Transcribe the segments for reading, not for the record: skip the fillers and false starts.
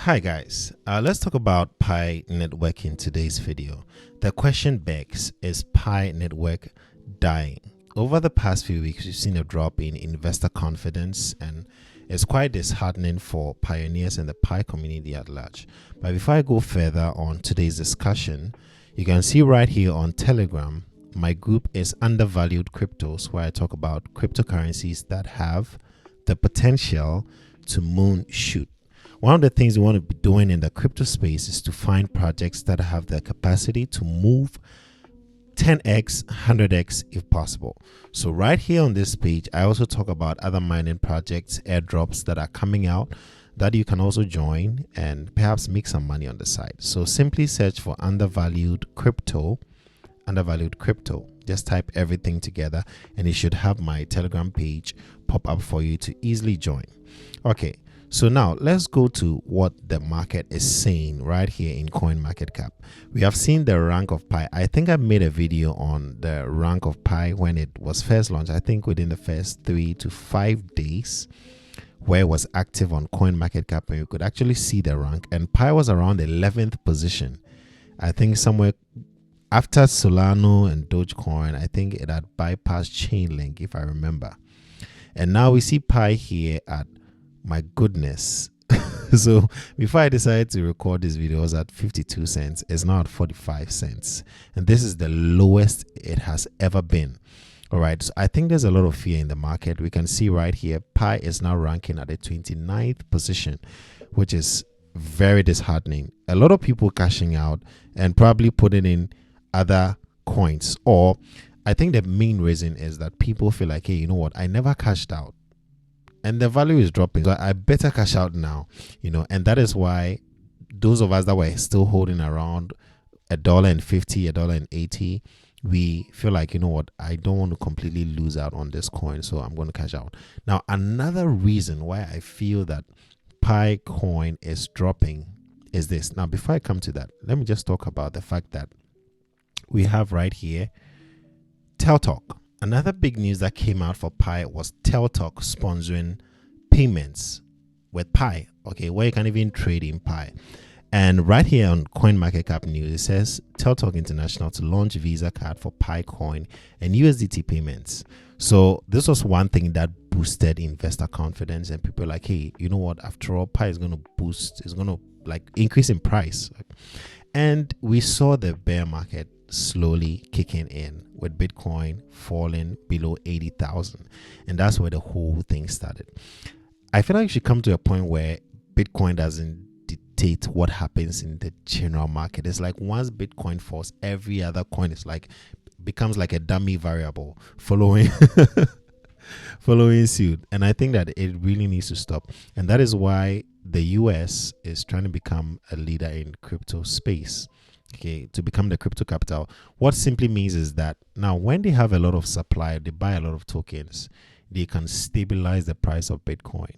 Hi guys, let's talk about Pi network in today's video. The question begs, is Pi network dying? Over the past few weeks, we've seen a drop in investor confidence, and it's quite disheartening for pioneers and the Pi community at large. But before I go further on today's discussion, you can see right here on Telegram, my group is Undervalued Cryptos, where I talk about cryptocurrencies that have the potential to moonshoot. One of the things we want to be doing in the crypto space is to find projects that have the capacity to move 10x, 100x if possible. So right here on this page, I also talk about other mining projects, airdrops that are coming out that you can also join and perhaps make some money on the side. So simply search for undervalued crypto. Just type everything together and it should have my Telegram page pop up for you to easily join. Okay. So now let's go to what the market is saying right here in CoinMarketCap. We have seen the rank of Pi. I think I made a video on the rank of Pi when it was first launched. I think within the first 3 to 5 days where it was active on CoinMarketCap, and you could actually see the rank. And Pi was around the 11th position. I think somewhere after Solano and Dogecoin, I think it had bypassed Chainlink if I remember. And now we see Pi here at, my goodness. So before I decided to record this video, it was at 52 cents. It's now at 45 cents. And this is the lowest it has ever been. All right. So I think there's a lot of fear in the market. We can see right here, Pi is now ranking at the 29th position, which is very disheartening. A lot of people cashing out and probably putting in other coins. Or I think the main reason is that people feel like, hey, you know what? I never cashed out. And the value is dropping, so I better cash out now, and that is why those of us that were still holding around $1.50, $1.80, we feel like, you know what, I don't want to completely lose out on this coin, so I'm going to cash out. Now, another reason why I feel that Pi coin is dropping is this. Now, before I come to that, let me just talk about the fact that we have right here Teltalk. Another big news that came out for Pi was Teltalk sponsoring payments with Pi, okay, where you can even trade in Pi. And right here on CoinMarketCap news, it says Teltalk International to launch Visa card for Pi coin and USDT payments. So this was one thing that boosted investor confidence, and people are like, hey, you know what? After all, Pi is going to boost, it's going to like increase in price. And we saw the bear market slowly kicking in with Bitcoin falling below 80,000, and that's where the whole thing started. I feel like we should come to a point where Bitcoin doesn't dictate what happens in the general market. It's like once Bitcoin falls, every other coin is like becomes like a dummy variable following suit, and I think that it really needs to stop. And that is why the US is trying to become a leader in crypto space. Okay, to become the crypto capital. What simply means is that now when they have a lot of supply, they buy a lot of tokens, they can stabilize the price of Bitcoin.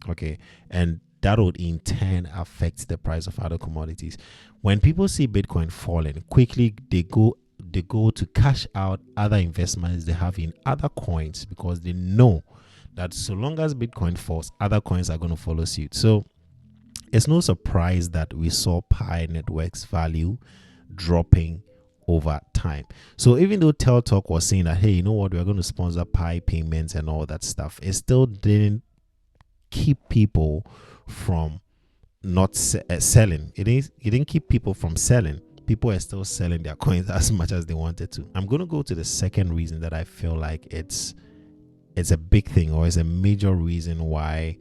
Okay, and that would in turn affect the price of other commodities. When people see Bitcoin falling quickly, they go to cash out other investments they have in other coins, because they know that so long as Bitcoin falls, other coins are going to follow suit. So it's no surprise that we saw Pi network's value dropping over time. So even though Teltalk was saying that, hey, you know what, we're going to sponsor Pi payments and all that stuff, it still didn't keep people from not selling. It didn't keep people from selling. People are still selling their coins as much as they wanted to. I'm going to go to the second reason that I feel like it's a big thing, or it's a major reason why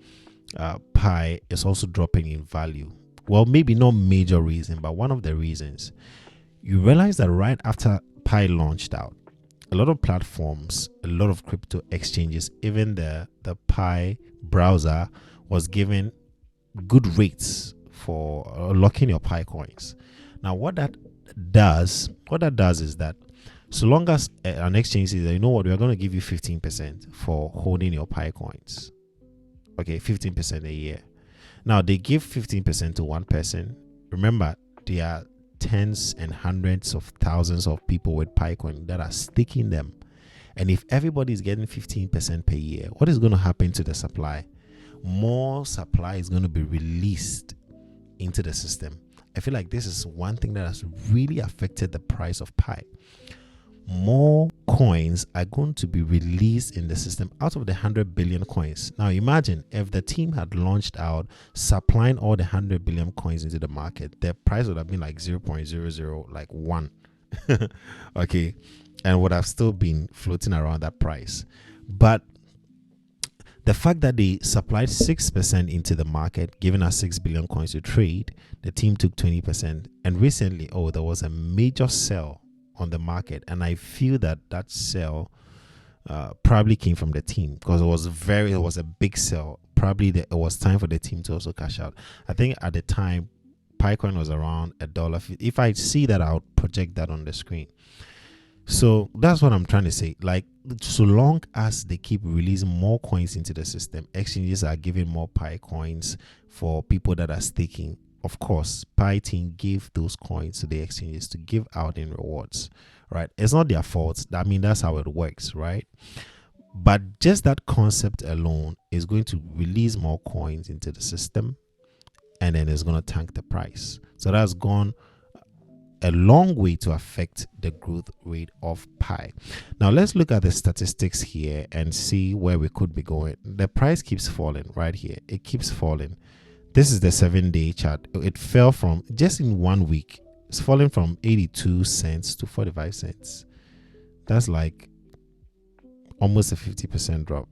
Pi is also dropping in value. Well, maybe not major reason, but one of the reasons. You realize that right after Pi launched out, a lot of platforms, a lot of crypto exchanges, even the Pi browser was giving good rates for locking your Pi coins. Now, what that does is that so long as an exchange says, you know what, we are going to give you 15% for holding your Pi coins. Okay, 15% a year. Now they give 15% to one person. Remember, there are tens and hundreds of thousands of people with Pi coin that are staking them. And if everybody is getting 15% per year, what is going to happen to the supply? More supply is going to be released into the system. I feel like this is one thing that has really affected the price of Pi. More coins are going to be released in the system out of the 100 billion coins. Now imagine if the team had launched out supplying all the 100 billion coins into the market, the price would have been like 0.00 like 1. Okay, and would have still been floating around that price. But the fact that they supplied 6% into the market, giving us 6 billion coins to trade, the team took 20%. And recently, there was a major sell on the market. And I feel that that sell probably came from the team, because it was a big sell. Probably it was time for the team to also cash out. I think at the time, Picoin was around $1. If I see that, I'll project that on the screen. So that's what I'm trying to say. Like, so long as they keep releasing more coins into the system, exchanges are giving more Pi coins for people that are staking. Of course, Pi team gave those coins to the exchanges to give out in rewards, right? It's not their fault. I mean, that's how it works, right? But just that concept alone is going to release more coins into the system, and then it's going to tank the price. So that's gone a long way to affect the growth rate of Pi. Now let's look at the statistics here and see where we could be going. The price keeps falling right here. It keeps falling. This is the 7-day chart. It fell from, just in 1 week, it's fallen from 82 cents to 45 cents. That's like almost a 50% drop.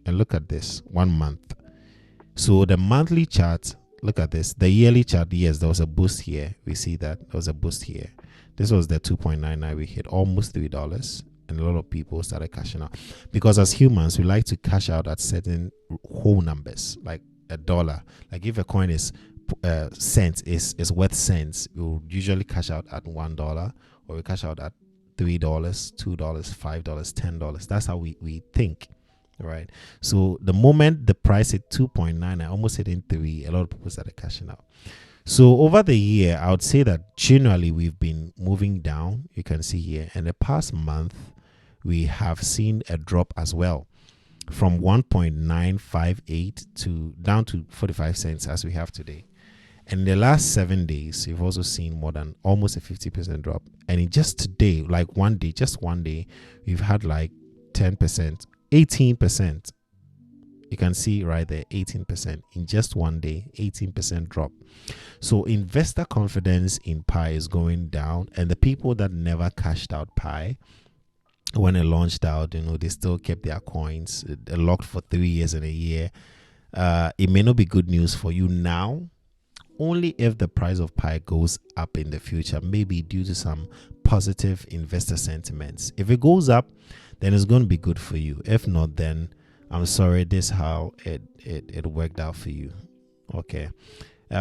And look at this, 1 month. So the monthly chart, look at this. The yearly chart, yes, there was a boost here. We see that there was a boost here. This was the 2.99. We hit almost $3, and a lot of people started cashing out, because as humans, we like to cash out at certain whole numbers, like $1. Like if a coin is cents is worth cents, we'll usually cash out at $1, or we cash out at $3, $2, $5, $10. That's how we think. Right, so the moment the price hit 2.9, I almost hit in 3, a lot of people started cashing out. So over the year, I would say that generally we've been moving down. You can see here, in the past month we have seen a drop as well, from 1.958 to down to 45 cents as we have today. And in the last 7 days, you've also seen more than almost a 50% drop. And in just today, like just one day, we've had like 10%, 18%. You can see right there, 18% in just one day, 18% drop. So investor confidence in Pi is going down, and the people that never cashed out Pi when it launched out, they still kept their coins locked for 3 years and a year. It may not be good news for you now, only if the price of Pi goes up in the future, maybe due to some positive investor sentiments. If it goes up, then it's going to be good for you. If not, then I'm sorry, this is how it worked out for you. Okay.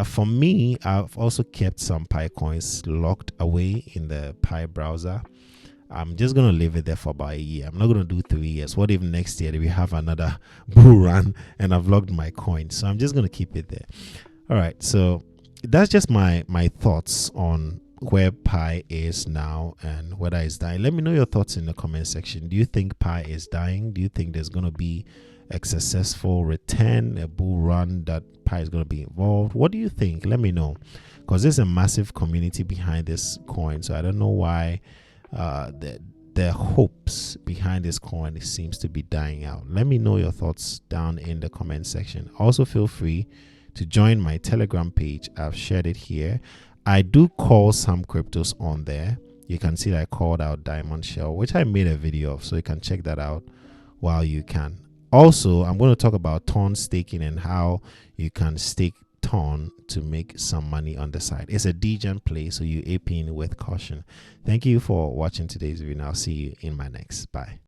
For me, I've also kept some Pi coins locked away in the Pi browser. I'm just going to leave it there for about a year. I'm not going to do 3 years. What if next year we have another bull run and I've locked my coins? So I'm just going to keep it there. All right. So that's just my thoughts on where Pi is now and whether it's dying. Let me know your thoughts in the comment section. Do you think Pi is dying? Do you think there's going to be a successful return, a bull run, that Pi is going to be involved? What do you think? Let me know, because there's a massive community behind this coin. So I don't know why the hopes behind this coin seems to be dying out. Let me know your thoughts down in the comment section. Also feel free to join my Telegram page. I've shared it here. I do call some cryptos on there. You can see that I called out Diamond Shell, which I made a video of, so you can check that out while you can. Also, I'm going to talk about Ton staking and how you can stake Ton to make some money on the side. It's a degen play, so you AP in with caution. Thank you for watching today's video. I'll see you in my next. Bye.